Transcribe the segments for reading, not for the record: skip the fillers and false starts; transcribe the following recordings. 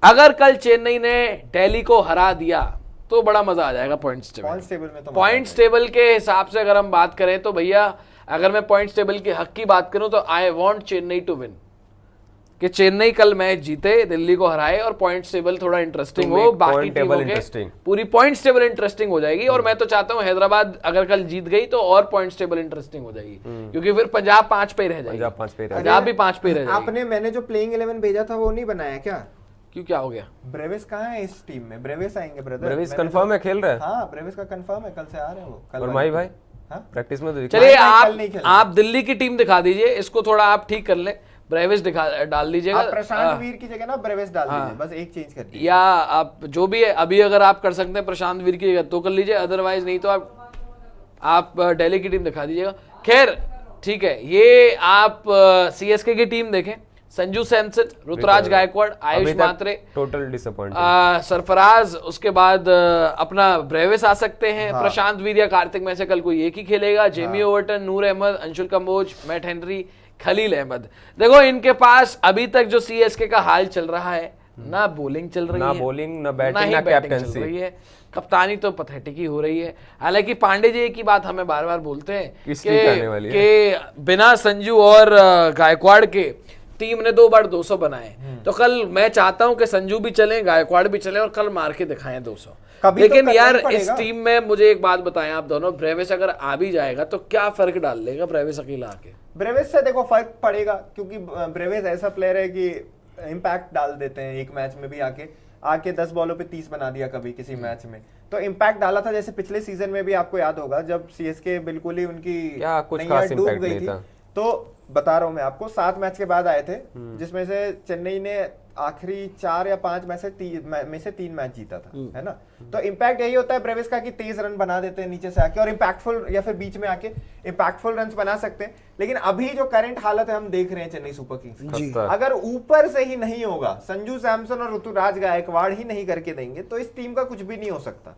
अगर कल चेन्नई ने दिल्ली को हरा दिया तो बड़ा मजा आ जाएगा पॉइंट्स टेबल में। तो पॉइंट्स टेबल के हिसाब से अगर हम बात करें तो भैया, अगर मैं पॉइंट्स टेबल के हक की बात करूं तो I want Chennai to win, कि चेन्नई कल मैच जीते, दिल्ली को हराए और पॉइंट्स टेबल थोड़ा इंटरेस्टिंग हो, बाकी टीमों के पूरी पॉइंट्स टेबल इंटरेस्टिंग हो जाएगी। और मैं तो चाहता हूं हैदराबाद अगर कल जीत गई तो और पॉइंट्स टेबल इंटरेस्टिंग हो जाएगी, क्योंकि फिर पंजाब 5 पे रह जाएगी, पंजाब भी 5 पे रह जाएगी। आपने मैंने जो प्लेइंग 11 भेजा था वो नहीं बनाया क्या? क्यों, क्या हो गया? ब्रेविस कहाँ है इस टीम में? ब्रेविस आएंगे ब्रदर, ब्रेविस कंफर्म है, खेल रहा है। हाँ ब्रेविस का कंफर्म है, कल से आ रहे हैं वो। कल और माही भाई प्रैक्टिस में तो चलिए आप दिल्ली की टीम दिखा दीजिए, इसको थोड़ा आप ठीक कर ले, ब्रेविस डाल दीजिएगा, प्रशांत वीर की जगह ना ब्रेविस डाल दीजिए, बस एक चेंज कर दीजिए। या आप जो भी है अभी अगर आप कर सकते हैं प्रशांत वीर की जगह तो कर लीजिए, अदरवाइज नहीं तो आप दिल्ली की टीम दिखा दीजिएगा। खैर ठीक है, ये आप सीएसके की टीम देखें, संजू सैमसन, ऋतुराज गायकवाड़, आयुष मात्रे, टोटल डिसअपॉइंट, सरफराज, उसके बाद अपना ब्रेविस आ सकते हैं, प्रशांत वीर या कार्तिक में से कल कोई एक ही खेलेगा, जेमी ओवर्टन, नूर अहमद, अंशुल कंबोज, मैट हेनरी, खलील अहमद। देखो इनके पास अभी तक जो सीएसके का हाल चल रहा है, ना बॉलिंग चल रही है, ना बॉलिंग, ना बैटिंग, ना कैप्टेंसी चल रही है, कप्तानी तो पथेटिक ही हो रही है। हालांकि पांडे जी की बात हमें बार बार बोलते हैं कि बिना संजू और गायकवाड़ के टीम ने 2 बार 200 बनाए, तो कल मैं चाहता हूं कि संजू भी चले, गायकवाड़ भी चले और कल मार के दिखाएं 200। लेकिन तो यार इस टीम में मुझे एक बात बताएं आप दोनों, ब्रेविस अगर आ भी जाएगा तो क्या फर्क डाल लेगा ब्रेविस अकेला आके? ब्रेविस से देखो फर्क पड़ेगा, क्योंकि ब्रेविस ऐसा प्लेयर है कि इम्पैक्ट डाल देते हैं। एक मैच में भी आके 10 बॉलों पे 30 बना दिया कभी किसी मैच में, तो इम्पैक्ट डाला था। जैसे पिछले सीजन में भी आपको याद होगा जब सीएसके बिल्कुल ही उनकी नैया डूब गई थी, तो बता रहा हूं मैं आपको, 7 मैच के बाद आए थे, जिसमें से चेन्नई ने आखिरी 4 या 5 मैच में से 3 मैच जीता था, है ना। तो इम्पैक्ट यही होता है ब्रेविस का कि तेज रन बना देते हैं नीचे से आके, और इम्पैक्टफुल या फिर बीच में आके इम्पैक्टफुल रन बना सकते हैं। लेकिन अभी जो करंट हालत है हम देख रहे हैं चेन्नई सुपर किंग्स, अगर ऊपर से ही नहीं होगा, संजू सैमसन और ऋतुराज गायकवाड़ ही नहीं करके देंगे तो इस टीम का कुछ भी नहीं हो सकता।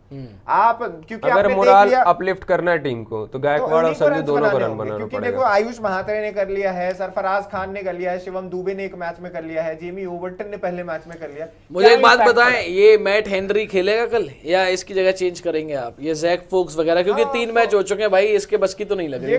आप क्योंकि अगर मोरल अपलिफ्ट करना है टीम को तो गायकवाड़ और संजू दोनों को रन बनाना क्योंकि देखो आयुष महात्रे ने कर लिया है, सरफराज खान ने कर लिया है, शिवम दुबे ने एक मैच में कर लिया है, जेमी ओवर्टन ने पहले मैच में कर लिया। मुझे एक बात बताएं, ये मैट हेनरी खेलेगा कल या इसकी जगह चेंज करेंगे आप, ये जैक फोक्स वगैरह, क्योंकि 3 मैच हो चुके हैं भाई, इसके बस की तो नहीं लग रही।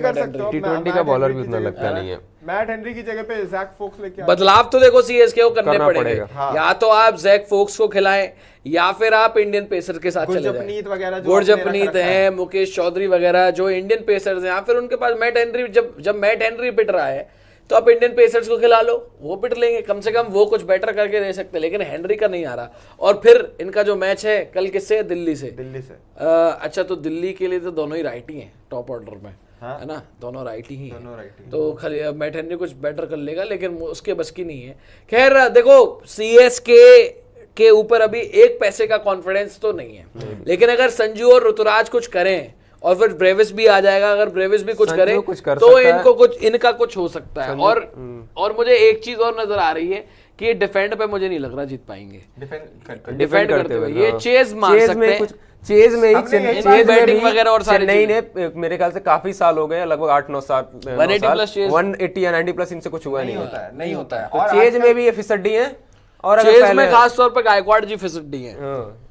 T20 का बॉलर भी उतना लगता नहीं है। मैट हेनरी की जगह पे जैक फोक्स लेके बदलाव तो देखो सीएसके को करने पड़ेंगे। या तो आप जैक फोक्स को खिलाएं या फिर आप इंडियन पेसर के साथ चले जाएं, गुरजपनीत हैं, मुकेश चौधरी वगैरह जो इंडियन पेसर्स हैं, या फिर उनके पास मैट हेनरी, जब मैट हेनरी पिट रहा है तो आप इंडियन पेसर्स को खिला लो, वो पिट लेंगे, कम से कम वो कुछ बेटर करके दे सकते हैं। लेकिन हेनरी का नहीं आ रहा। और फिर इनका जो मैच है कल किससे? दिल्ली से। अच्छा, तो दिल्ली के लिए तो दोनों ही राइट ही हैं टॉप ऑर्डर में, है ना, दोनों राइट ही हैं, तो खाली मैट हेनरी कुछ बेटर कर लेगा, लेकिन उसके बस की नहीं है। खैर देखो, सीएसके के ऊपर अभी एक पैसे का कॉन्फिडेंस तो नहीं है, लेकिन अगर संजू और ऋतुराज कुछ करें और फिर ब्रेविस भी आ जाएगा, अगर ब्रेविस भी कुछ करे तो इनका कुछ हो सकता है। और मुझे एक चीज और नजर आ रही है कि डिफेंड पे मुझे नहीं लग रहा जीत पाएंगे, डिफेंड करते हुए ये चेज मार सकते हैं। चेज में ही बैटिंग वगैरह और सारी चेन्नई ने मेरे ख्याल से काफी साल हो गए, लगभग 8-9 साल, 180 या 90 प्लस इनसे कुछ हुआ नहीं होता है। चेज में भी ये फिसड्डी है, और चेज में खास तौर पर गायकवाड़ जी फिसड्डी है,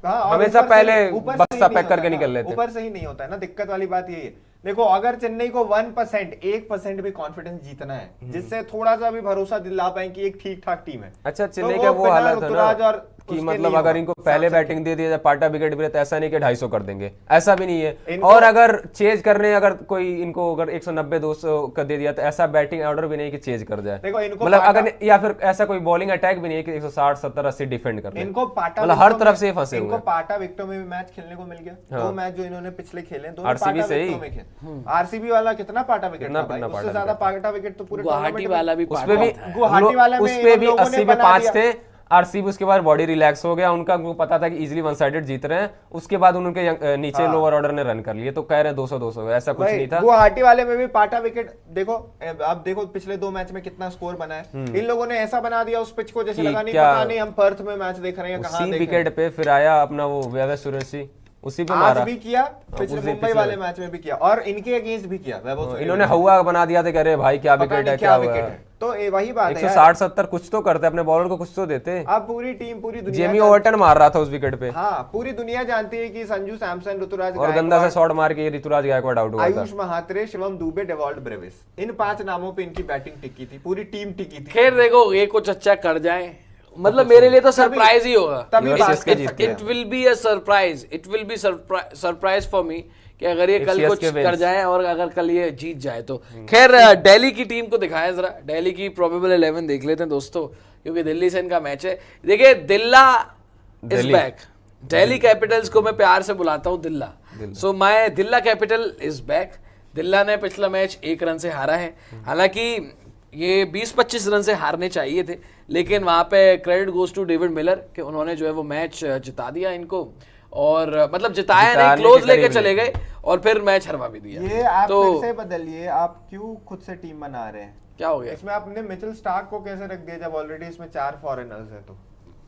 हमेशा पहले बस्ता पैक करके निकल लेते, ऊपर से ही नहीं होता है ना। दिक्कत वाली बात यही है। देखो, अगर चेन्नई को 1% भी कॉन्फिडेंस जीतना है, जिससे थोड़ा सा भी भरोसा दिला पाए कि एक ठीक ठाक टीम है। अच्छा, चेन्नई का वो हालत है ना कि मतलब अगर इनको पहले बैटिंग दे दिया जाए, पाटा विकेट भी रहता है, ऐसा नहीं कि 250 कर देंगे, ऐसा भी नहीं है। और अगर चेज कर रहे हैं, अगर कोई इनको अगर 190-200 का दे दिया तो ऐसा बैटिंग ऑर्डर भी नहीं कि चेज कर जाए, मतलब अगर, या फिर ऐसा कोई बॉलिंग अटैक भी नहीं है कि 160, 70, 80 डिफेंड कर रहे हैं। इनको पाटा, मतलब हर तरफ से फंसे हुए। इनको पाटा विकेटों में भी मैच खेलने को मिल गया। 2 मैच जो इन्होंने पिछले खेले, दोनों आरसीबी से ही। आरसीबी वाला कितना पाटा विकेट था भाई, उससे ज्यादा पाटा विकेट तो पूरे गुवाहाटी वाला भी, गुवाहाटी वाले में उसपे भी 80 पे 5 थे। आरसीबी उसके बाद बॉडी रिलैक्स हो गया उनका, उनको पता था कि इजीली 1 साइडेड जीत रहे हैं, उसके बाद उनके नीचे लोअर ऑर्डर ने रन कर लिए, तो कह रहे 200 ऐसा कुछ नहीं था। गुवाहाटी वाले में भी पाटा विकेट देखो, आप देखो पिछले 2 मैच में कितना स्कोर बना है। इन लोगों ने ऐसा बना दिया उस पिच को जैसे लगा नहीं, पता नहीं हम पर्थ में मैच देख रहे हैं कहां। विकेट पे फिर आया अपना वो वैभव सूर्यवंशी, उसी पे आज मारा भी किया, पिछले मुंबई वाले मैच में भी किया और इनके अगेंस्ट भी किया। इन्होंने हवा बना दिया था, कह रहे भाई क्या विकेट है, क्या हुआ है। तो वही बात है, 160-70 कुछ तो करते अपने बॉलर को, कुछ तो देते। अब पूरी टीम, पूरी दुनिया, जेमी ओवर्टन मार रहा था उस विकेट पे। हाँ, पूरी दुनिया जानती है कि संजू सैमसन, ऋतुराज और गंदा सा शॉट मार के ऋतुराज गायकवाड आउट हुआ था। आयुष महात्रे, शिवम दुबे, डेवॉल्ट ब्रेविस, इन 5 नामों पे इनकी बैटिंग टिकी थी, पूरी टीम टिकी थी। खैर देखो, ये कुछ अच्छा कर जाए, मतलब मेरे लिए तो सरप्राइज ही होगा। It will be a surprise, it will be surprise for me कि अगर ये कल कुछ कर जाए और अगर कल ये जीत जाए तो। खैर दिल्ली की टीम को दिखाया जरा, दिल्ली की प्रोबेबल 11 देख लेते हैं दोस्तों, क्योंकि दिल्ली से इनका मैच है। देखिए, Dilla is back, Delhi Capitals को मैं प्यार से बुलाता हूँ Dilla, so my Dilla capital is back. Dilla ने पिछला मैच 1 रन से हारा है, हालांकि ये 20-25 रन से हारने चाहिए थे, लेकिन वहां पे credit goes to David Miller कि उन्होंने जो है वो मैच जिता दिया इनको, और मतलब जिताया नहीं, क्लोज लेके चले गए और फिर मैच हरवा भी दिया। ये आप तो फिर से बदलिए, आप क्यों खुद से टीम बना रहे हैं? क्या हो गया इसमें आपने मिचेल स्टार्क को कैसे रख दिया जब ऑलरेडी इसमें 4 फॉरेनर्स है? तो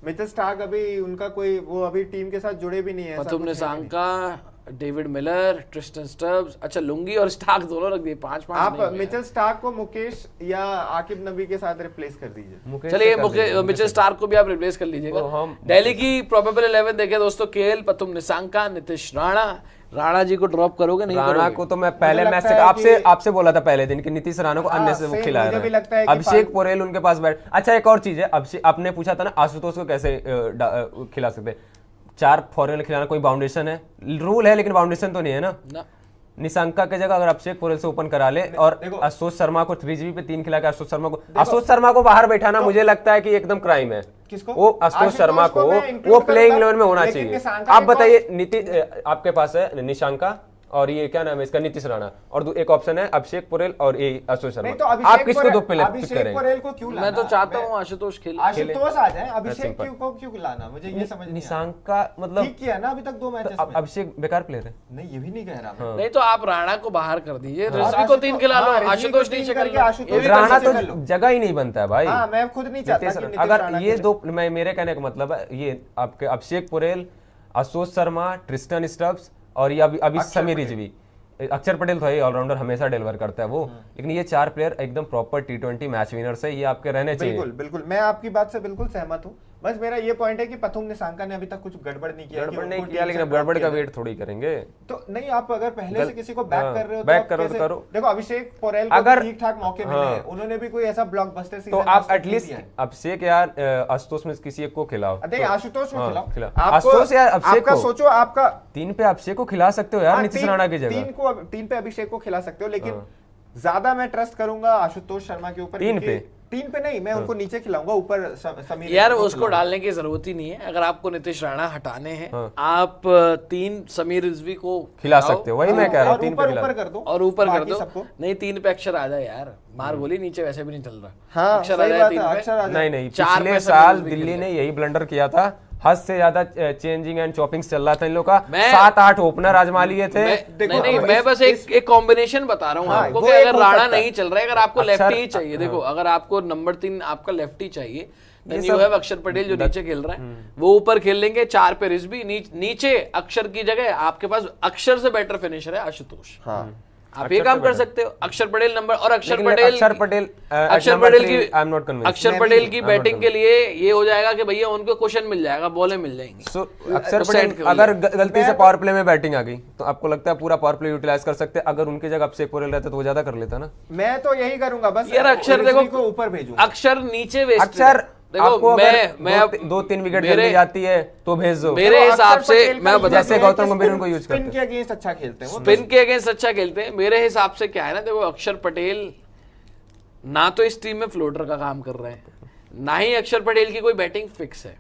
मिचेल स्टार्क अभी उनका कोई वो अभी टीम के साथ जुड़े भी नहीं है। Pathum Nissanka, David Miller, Tristan Stubbs, अच्छा लुंगी और स्टार्क दोनों रख दिए, 5-5। आप मिचेल स्टार्क को मुकेश या आकिब नबी के साथ रिप्लेस कर दीजिए। चलिए, मिचेल स्टार्क को भी आप रिप्लेस कर लीजिएगा। दिल्ली की प्रोबेबल 11 देखे दोस्तों, केएल, पथुम निसांका, नीतीश राणा जी को ड्रॉप करोगे नहीं? राणा को तो मैं पहले मैच से आपसे बोला था पहले दिन कि नीतीश राणा को अन्य से वो खिला रहा है। अभिषेक पोरेल उनके पास बैठ। अच्छा, एक और चीज है, आपने पूछा था ना आशुतोष को कैसे खिला सकते, 4 फॉरेनर खिलाना कोई बाउंडेशन है? रूल है, लेकिन बाउंडेशन तो नहीं है ना। निशंका की जगह अगर अभिषेक पोरेल से ओपन करा ले और आशुतोष शर्मा को 3GB पे 3 खिला के आशुतोष शर्मा को बाहर बैठाना मुझे लगता है कि एकदम क्राइम है। किसको? वो आशुतोष शर्मा को वो प्लेइंग 11 में होना चाहिए। आप बताइए, नीतीश आपके पास है निशंका और ये क्या नाम है इसका, नीतीश राणा, और एक ऑप्शन है अभिषेक पोरेल और ये आशुतोष शर्मा। तो आप किसको दो प्लेयर पिक अभिषेक पोरेल को क्यों लाना? मैं तो चाहता हूँ आशुतोष खेले, आशुतोष आ जाए, अभिषेक को क्यों लाना? मुझे ये समझ नहीं। निशंका मतलब ठीक किया ना अभी तक 2 मैचेस में। अभिषेक बेकार प्लेयर है? नहीं, ये भी नहीं कह रहा मैं। नहीं तो आप राणा को बाहर कर दीजिए, रिजवी को 3 खिला लो, आशुतोष नहीं करके। राणा तो जगह ही नहीं बनता है भाई। मैं खुद नहीं चाहता। अगर ये 2, मेरे कहने का मतलब है ये आपके अभिषेक पोरेल, आशुतोष शर्मा, ट्रिस्टन स्टब्स और ये अभी समीर रिजवी, अक्षर पटेल तो है ऑलराउंडर, हमेशा डिलीवर करता है वो, लेकिन ये 4 प्लेयर एकदम प्रॉपर T20 मैच विनर्स है, ये आपके रहने चाहिए। बिल्कुल, मैं आपकी बात से बिल्कुल सहमत हूँ। बस मेरा ये पॉइंट है कि पथुम निसांका ने अभी तक कुछ गड़बड़ नहीं किया, लेकिन अब गड़बड़ का वेट थोड़ी करेंगे। तो नहीं, आप अगर पहले से किसी को बैक कर रहे हो, बैक करो। देखो, अभिषेक पोरेल को ठीक-ठाक मौके मिले, उन्होंने भी कोई ऐसा ब्लॉकबस्टर सीजन, तो आप एटलीस्ट अभिषेक यार आशुतोष में किसी एक को खिलाओ। आशुतोष को खिलाओ, आशुतोष या अभिषेक को। सोचो, आपका 3 पे अभिषेक को खिला सकते हो यार, नीतीश राणा की जगह। 3 पे अभिषेक को खिला सकते हो, लेकिन ज्यादा मैं ट्रस्ट करूंगा आशुतोष शर्मा के ऊपर। 3 पे नहीं, मैं उनको नीचे खिलाऊंगा, ऊपर समीर यार उसको डालने की जरूरत ही नहीं है। अगर आपको नीतीश राणा हटाने हैं, आप 3 समीर रिजवी को खिला सकते हो, वही मैं कह रहा हूँ। 3 पे ऊपर कर दो और ऊपर कर दो। नहीं, 3 पे अक्षर आ जाए यार, मार गोली नीचे वैसे भी नहीं चल रहा। हाँ, अक्षर आ जाए 3 पे। नहीं, पिछले साल दिल्ली ने यही ब्लंडर किया था, हद से ज्यादा चेंजिंग एंड चॉपिंग्स चल रहा था इन लोग का। 7-8 ओपनर आजमा लिए थे। नहीं, मैं बस एक कॉम्बिनेशन बता रहा हूँ आपको कि अगर राणा नहीं चल रहा है, अगर आपको लेफ्टी ही चाहिए, देखो अगर आपको नंबर 3 आपका लेफ्टी चाहिए, यू हैव अक्षर पटेल जो नीचे खेल रहा है, वो ऊपर खेल लेंगे। 4 पे रिजवी, नीचे अक्षर की जगह आपके पास अक्षर से बेटर फिनिशर है आशुतोष। आप ये काम कर सकते हो, अक्षर पटेल नंबर, और अक्षर पटेल की बैटिंग के लिए ये हो जाएगा कि भैया उनको क्वेश्चन मिल जाएगा, बॉलें मिल जाएंगी। अक्षर पटेल अगर गलती से पावर प्ले में बैटिंग आ गई तो आपको लगता है पूरा पावर प्ले यूटिलाइज कर सकते हैं? अगर उनकी जगह अभिषेक पोरेल रहते तो वो ज्यादा कर लेता ना। मैं तो यही करूंगा बस यार, अक्षर देखो ऊपर भेजूंगा, अक्षर नीचे वेस्ट। अक्षर देखो मैं 2-3 विकेट जल्दी जाती है तो भेज दो। मेरे हिसाब से मैं जैसे गौतम गंभीर उनको यूज करते हैं, स्पिन के अगेंस्ट अच्छा खेलते हैं, स्पिन के अगेंस्ट अच्छा खेलते हैं। मेरे हिसाब से क्या है ना, देखो अक्षर पटेल ना तो इस टीम में फ्लोटर का काम कर रहे हैं, ना ही अक्षर पटेल की कोई बैटिंग फिक्स है,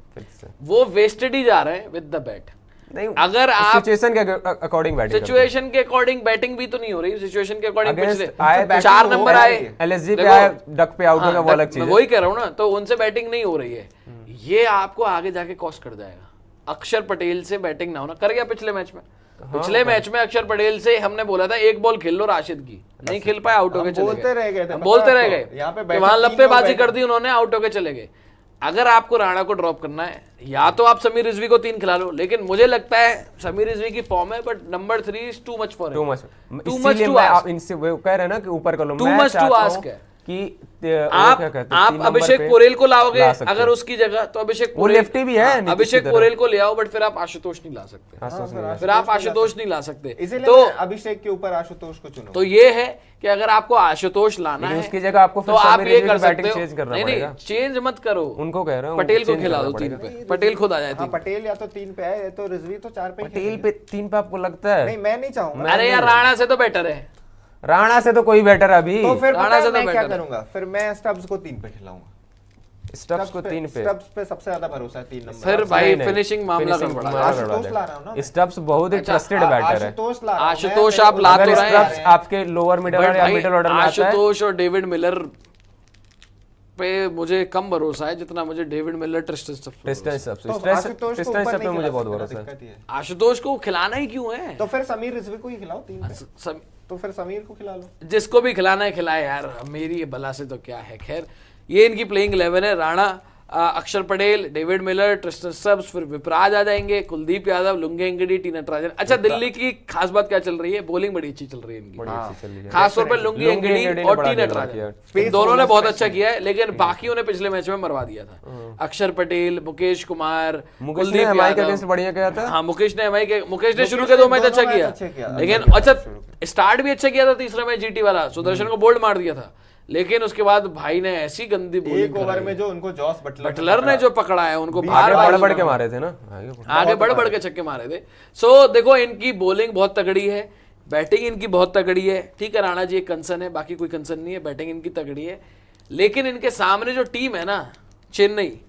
वो वेस्टेड ही जा रहे हैं विद द बैट। नहीं, अगर आप सिचुएशन के अकॉर्डिंग बैटिंग भी तो नहीं हो रही, सिचुएशन के अकॉर्डिंग पिछले 4 नंबर आए, एलएसजी पे आए, डक पे आउट हो गया, वो अलग चीज है। वही कह रहा हूं ना, तो उनसे बैटिंग नहीं हो रही है, ये आपको आगे जाके कॉस्ट कर जाएगा। अक्षर पटेल से बैटिंग ना होना, कर गया पिछले मैच में। पिछले मैच में अक्षर पटेल से हमने बोला था 1 बॉल खेल लो राशिद की, नहीं खेल पाए, आउट होके चले गए, बोलते रह गए, वहां लप्पेबाजी कर दी उन्होंने, आउट होके चले गए। अगर आपको राणा को ड्रॉप करना है या तो आप समीर रिजवी को 3 खिला लो, लेकिन मुझे लगता है समीर रिजवी की फॉर्म है but number 3 is too much for too much to ask. इनसे वो कह रहे हैं ना कि ऊपर कर लो, टू मच टू आस्क है कि आप अभिषेक पोरेल को लाओगे अगर उसकी जगह, तो अभिषेक पोरेल लेफ्टी भी है, अभिषेक पोरेल को ले आओ, बट फिर आप आशुतोष नहीं ला सकते, फिर आप आशुतोष नहीं ला सकते, तो अभिषेक के ऊपर आशुतोष को चुनो। तो ये है कि अगर आपको आशुतोष लाना है उसकी जगह आपको तो आप ये कर सकते बैटिंग हो। चेंज करना नहीं पड़ेगा। चेंज मत करो, उनको कह रहा हूं पटेल को खिला दो 3 पे, पटेल खुद आ जाए 3 पे। पटेल या तो 3 पे है, तो रिजवी तो 4 पे। पटेल पे 3 पे आपको लगता है? नहीं, मैं नहीं चाहूंगा। अरे यार राणा से तो बेटर है, राणा से तो कोई बेटर अभी। तो फिर राणा से तो मैं क्या बेटर करूंगा, फिर मैं स्टब्स को 3 पे खिलाऊंगा। स्टब्स को 3 पे, स्टब्स पे सबसे ज्यादा भरोसा है 3 नंबर। फिर भाई फिनिशिंग मामला कर पड़ा। आशुतोष ला रहा हूं ना, स्टब्स बहुत ही ट्रस्टेड बैटर है। आशुतोष ला रहा हूं। आशुतोष आप ला तो रहे हैं, आपके लोअर मिडिल या मिडिल ऑर्डर में आता है। आशुतोष और डेविड मिलर पे मुझे कम भरोसा है जितना मुझे डेविड मिलर ट्रिस्टन पे मुझे बहुत भरोसा है। आशुतोष को खिलाना ही क्यों है? तो फिर समीर रिजवी को ही खिलाओ 3 पे। तो फिर समीर को खिला लो, जिसको भी खिलाना है खिलाए यार, मेरी ये भला से तो क्या है। खैर ये इनकी प्लेइंग 11 है, राणा, अक्षर Patel, David Miller, Tristan Stubbs, फिर विपराज आ जाएंगे, कुलदीप यादव, लुंगेंगडी, टी नटराजन। अच्छा दिल्ली की खास बात क्या चल रही है, बॉलिंग बड़ी अच्छी चल रही है इनकी, खास तौर पर लुंगेंगडी और टी नटराजन, दोनों ने बहुत अच्छा किया है, लेकिन बाकियों ने पिछले मैच में मरवा दिया था। अक्षर पटेल, मुकेश कुमार, कुलदीप यादव बढ़िया किया था। हाँ मुकेश ने शुरू के 2 मैच अच्छा किया, लेकिन अच्छा स्टार्ट भी अच्छा किया था। तीसरा मैच जीटी वाला सुदर्शन को बोल्ड मार दिया था, लेकिन उसके बाद भाई ने ऐसी गंदी बॉलिंग, एक ओवर में जो उनको जॉस बटलर ने जो पकड़ा है, उनको बढ़ के मारे थे ना, आगे बढ़ के छक्के मारे थे। सो देखो इनकी बॉलिंग बहुत तगड़ी है, बैटिंग इनकी बहुत तगड़ी है। ठीक है राणा जी एक कंसर्न है, बाकी कोई कंसर्न नहीं है, बैटिंग इनकी तगड़ी है, लेकिन इनके सामने जो टीम है ना चेन्नई,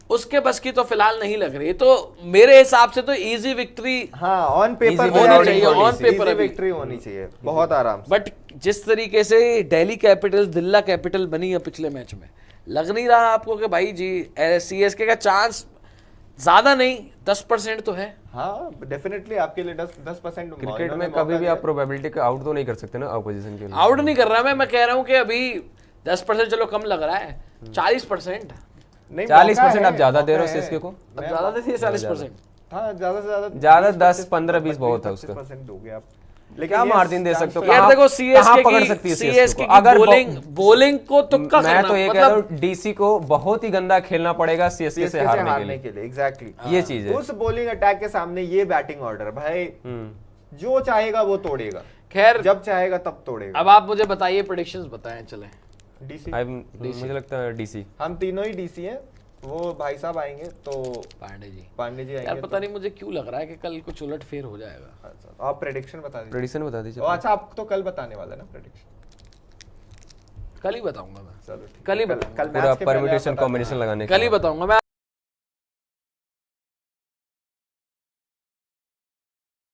उसके बस की तो फिलहाल नहीं लग रही। तो मेरे हिसाब से तो इजी विक्ट्री ऑन पेपर होनी चाहिए, ऑन पेपर विक्ट्री होनी चाहिए बहुत आराम से। बट जिस तरीके से दिल्ली कैपिटल्स दिल्ला कैपिटल बनी है पिछले मैच में, लग नहीं रहा आपको कि भाई जी सीएसके का चांस ज्यादा नहीं 10% तो है? हाँ डेफिनेटली आपके लिए 10%। क्रिकेट में कभी भी आप प्रोबेबिलिटी का आउट तो नहीं कर सकते ना ऑपोजिशन के लिए। आउट नहीं कर रहा मैं कह रहा हूँ कि अभी 10% चलो कम लग रहा है, 40% नहीं, 40% आप ज्यादा दे रहे हो सीएसके को, ज्यादा देती है 40%। हाँ ज्यादा से ज्यादा 10 15 20 बहुत है उसका। दोगे आप, लेकिन क्या मार्जिन दे सकते हो यार? देखो सीएसके पकड़ सकती है सीएसके की अगर बॉलिंग को तुक्का मैं तो ये कह रहा हूँ डीसी को बहुत ही गंदा खेलना पड़ेगा सीएसके से हारने के लिए। एग्जैक्टली ये चीज है। उस बॉलिंग अटैक के सामने ये बैटिंग ऑर्डर भाई जो चाहेगा वो तोड़ेगा। खैर जब चाहेगा तब तोड़ेगा। अब आप मुझे बताइए, प्रेडिक्शंस बताएं चलें। डीसी मुझे लगता है डीसी, हम तीनों ही डीसी हैं। वो भाई साहब आएंगे तो पांडे जी आएंगे। यार पता नहीं मुझे क्यों लग रहा है कि कल कुछ उलट फेर हो जाएगा। अच्छा आप प्रेडिक्शन बता दीजिए। अच्छा आप तो कल बताने वाला है ना प्रेडिक्शन? कल ही बताऊंगा मैं, चलो कल ही बताऊंगा, पूरा परम्यूटेशन कॉम्बिनेशन लगाने कल ही बताऊंगा मैं।